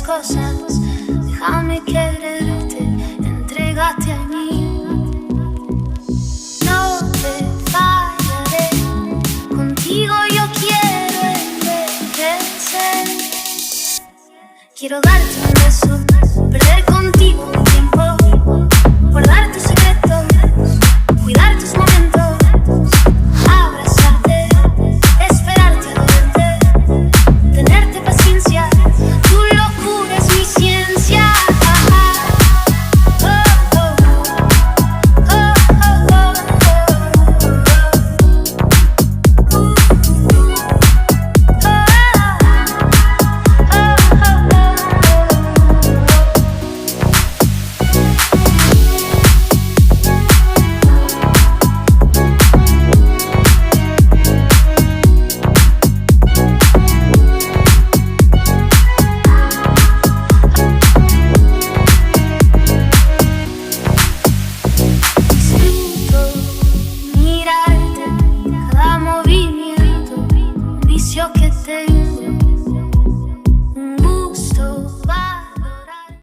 cosas. Déjame quererte, entrégate a mí. No te fallaré, contigo yo quiero envejecer. Quiero darte un beso, perder contigo